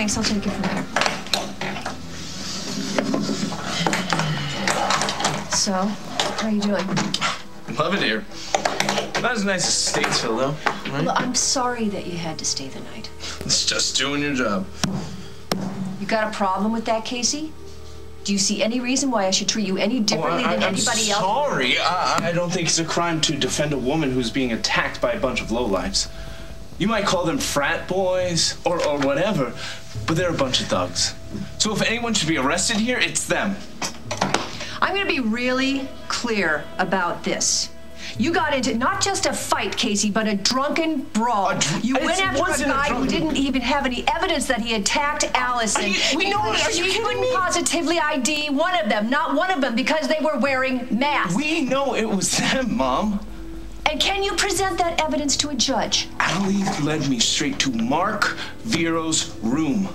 Thanks, I'll take it from here. So, how are you doing? Love it here. Not as nice as Statesville, though. Right? Well, I'm sorry that you had to stay the night. It's just doing your job. You got a problem with that, Casey? Do you see any reason why I should treat you any differently than anybody else? I'm sorry. I don't think it's a crime to defend a woman who's being attacked by a bunch of lowlifes. You might call them frat boys or whatever, but they're a bunch of thugs. So if anyone should be arrested here, it's them. I'm going to be really clear about this. You got into not just a fight, Casey, but a drunken brawl. You went after a guy who didn't even have any evidence that he attacked Allison. We know it. Are you kidding me? Positively ID one of them, not one of them, because they were wearing masks. We know it was them, Mom. And can you present that evidence to a judge? Allie led me straight to Mark Vero's room.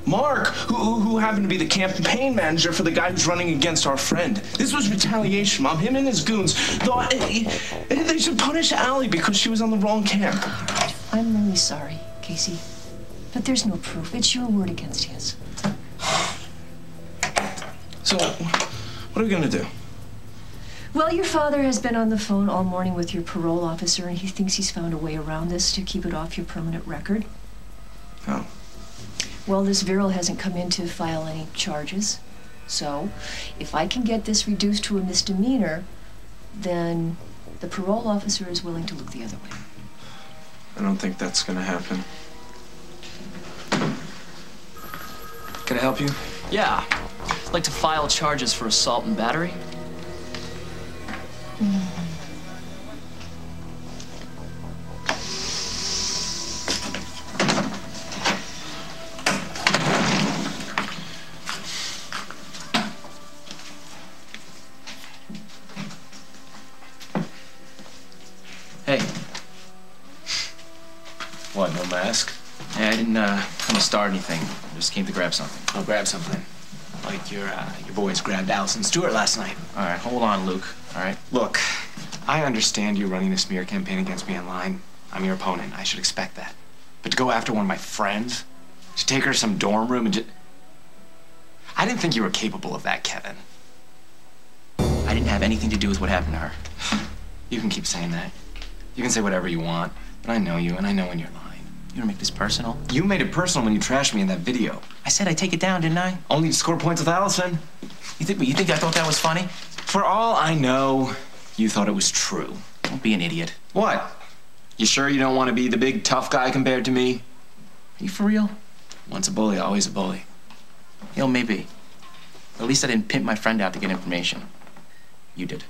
Mark, who happened to be the campaign manager for the guy who's running against our friend. This was retaliation, Mom. Him and his goons thought they should punish Allie because she was on the wrong camp. All right. I'm really sorry, Casey. But there's no proof. It's your word against his. So, what are we gonna do? Well, your father has been on the phone all morning with your parole officer, and he thinks he's found a way around this to keep it off your permanent record. Oh. Well, this Viral hasn't come in to file any charges. So, if I can get this reduced to a misdemeanor, then the parole officer is willing to look the other way. I don't think that's gonna happen. Can I help you? Yeah. I'd like to file charges for assault and battery. Hey. What, no mask? Yeah, I didn't come to start anything. I just came to grab something. I'll grab something. Like your boys grabbed Allison Stewart last night. All right, hold on, Luke. All right? Look, I understand you running a smear campaign against me online. I'm your opponent. I should expect that. But to go after one of my friends, to take her to some dorm room and just... I didn't think you were capable of that, Kevin. I didn't have anything to do with what happened to her. You can keep saying that. You can say whatever you want, but I know you, and I know when you're lying. You don't make this personal. You made it personal when you trashed me in that video. I said I'd take it down, didn't I? Only to score points with Allison. You think I thought that was funny? For all I know, you thought it was true. Don't be an idiot. What? You sure you don't want to be the big tough guy compared to me? Are you for real? Once a bully, always a bully. You know, maybe. But at least I didn't pimp my friend out to get information. You did.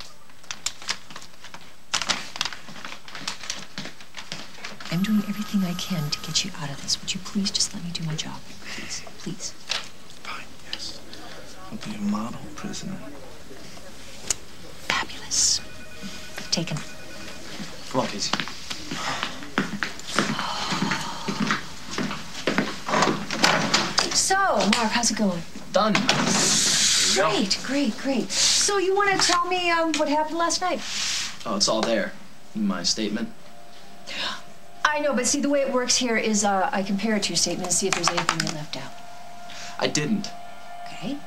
I'm doing everything I can to get you out of this. Would you please just let me do my job? Please, please. Fine, yes. I'll be a model prisoner. Fabulous. Take him. Come on, Casey. So, Mark, how's it going? Done. Great. So you want to tell me what happened last night? Oh, it's all there in my statement. I know, but see, the way it works here is I compare it to your statement and see if there's anything you left out. I didn't. Okay.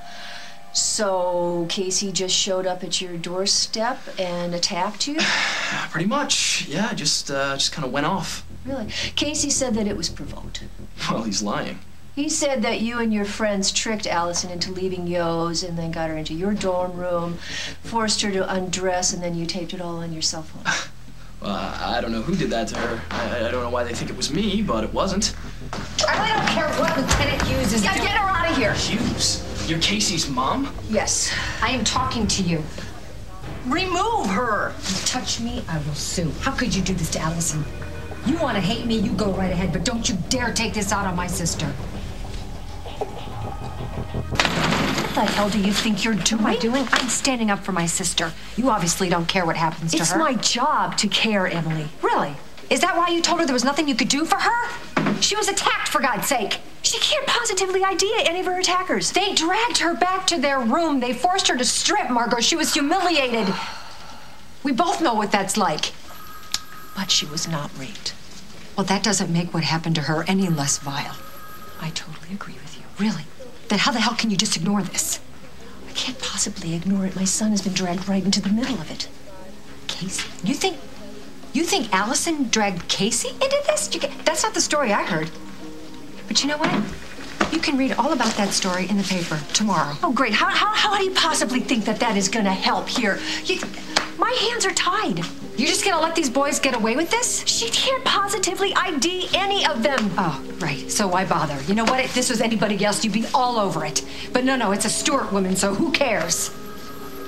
So Casey just showed up at your doorstep and attacked you? Pretty much. Yeah, just kind of went off. Really? Casey said that it was provoked. Well, he's lying. He said that you and your friends tricked Allison into leaving Yo's and then got her into your dorm room, forced her to undress, and then you taped it all on your cell phone. Well, I don't know who did that to her. I don't know why they think it was me, but it wasn't. I really don't care what Lieutenant Hughes is doing. Get her out of here! Hughes? You're Casey's mom? Yes. I am talking to you. Remove her! You touch me, I will sue. How could you do this to Allison? You want to hate me, you go right ahead, but don't you dare take this out on my sister. What the hell do you think you're doing? What am I doing? I'm standing up for my sister. You obviously don't care what happens to her. It's my job to care, Emily. Really? Is that why you told her there was nothing you could do for her? She was attacked, for God's sake. She can't positively ID any of her attackers. They dragged her back to their room. They forced her to strip, Margot. She was humiliated. We both know what that's like. But she was not raped. Well, that doesn't make what happened to her any less vile. I totally agree with you. Really? Then how the hell can you just ignore this? I can't possibly ignore it. My son has been dragged right into the middle of it. Casey? You think Allison dragged Casey into this? That's not the story I heard. But you know what? You can read all about that story in the paper tomorrow. Oh, great. How do you possibly think that that is going to help here? My hands are tied. You're just gonna let these boys get away with this? She can't positively ID any of them. Oh, right. So why bother? You know what? If this was anybody else, you'd be all over it. But no, it's a Stewart woman, so who cares?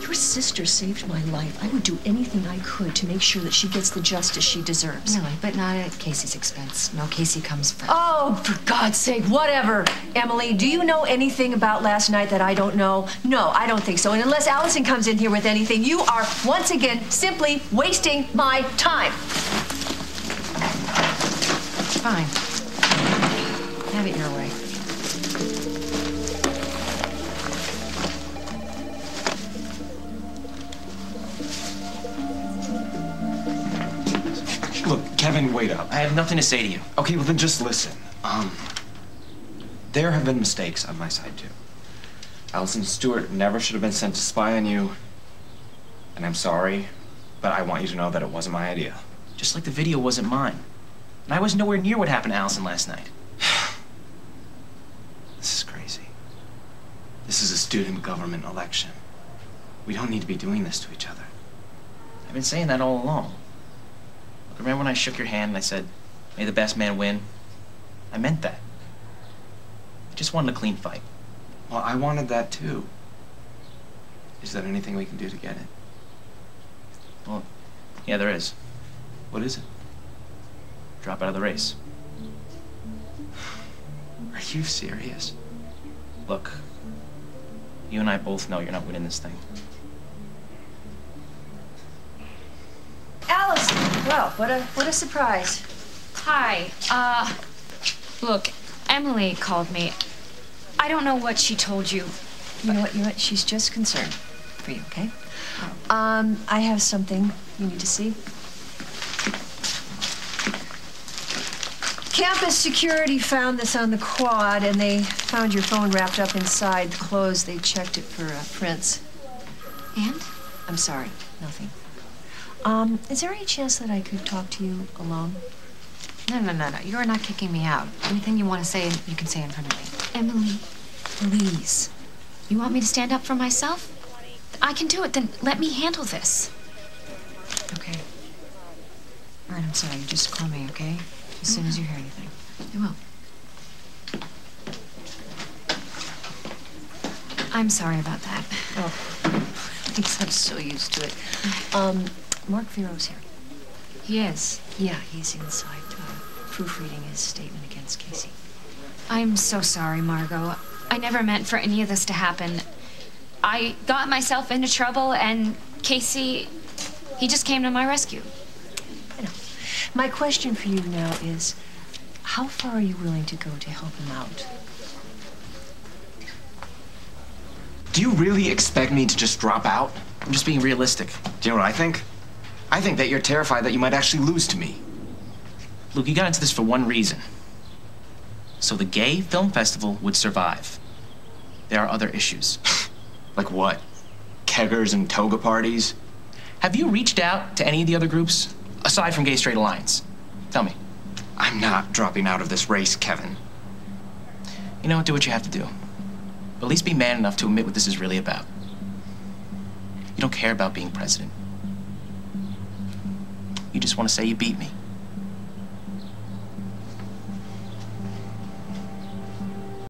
Your sister saved my life. I would do anything I could to make sure that she gets the justice she deserves. Really, but not at Casey's expense. No, Casey comes first. Oh, for God's sake, whatever. Emily, do you know anything about last night that I don't know? No, I don't think so. And unless Allison comes in here with anything, you are, once again, simply wasting my time. Fine. Have it your way. Look, Kevin, wait up. I have nothing to say to you. Okay, well then just listen. There have been mistakes on my side too. Allison Stewart never should have been sent to spy on you. And I'm sorry, but I want you to know that it wasn't my idea. Just like the video wasn't mine. And I was nowhere near what happened to Allison last night. This is crazy. This is a student government election. We don't need to be doing this to each other. I've been saying that all along. Look, remember when I shook your hand and I said, may the best man win? I meant that. I just wanted a clean fight. Well, I wanted that too. Is there anything we can do to get it? Well, yeah, there is. What is it? Drop out of the race. Are you serious? Look, you and I both know you're not winning this thing. Allison! Well, what a surprise. Hi. Look, Emily called me. I don't know what she told you. You know what? She's just concerned for you, okay? I have something you need to see. Campus security found this on the quad, and they found your phone wrapped up inside the clothes. They checked it for prints. And? I'm sorry, nothing. Is there any chance that I could talk to you alone? No. You are not kicking me out. Anything you want to say, you can say in front of me. Emily, please. You want me to stand up for myself? I can do it. Then let me handle this. Okay. All right, I'm sorry. You just call me, okay? As soon as you hear anything. I will. I'm sorry about that. Oh, thanks. I'm so used to it. Mark Vero's here. He is. Yeah, he's inside proofreading his statement against Casey. I'm so sorry, Margot. I never meant for any of this to happen. I got myself into trouble, and Casey, he just came to my rescue. I know. My question for you now is, how far are you willing to go to help him out? Do you really expect me to just drop out? I'm just being realistic. Do you know what I think? I think that you're terrified that you might actually lose to me. Luke, you got into this for one reason. So the gay film festival would survive. There are other issues. Like what? Keggers and toga parties? Have you reached out to any of the other groups, aside from Gay Straight Alliance? Tell me. I'm not dropping out of this race, Kevin. You know what? Do what you have to do. But at least be man enough to admit what this is really about. You don't care about being president. You just want to say you beat me.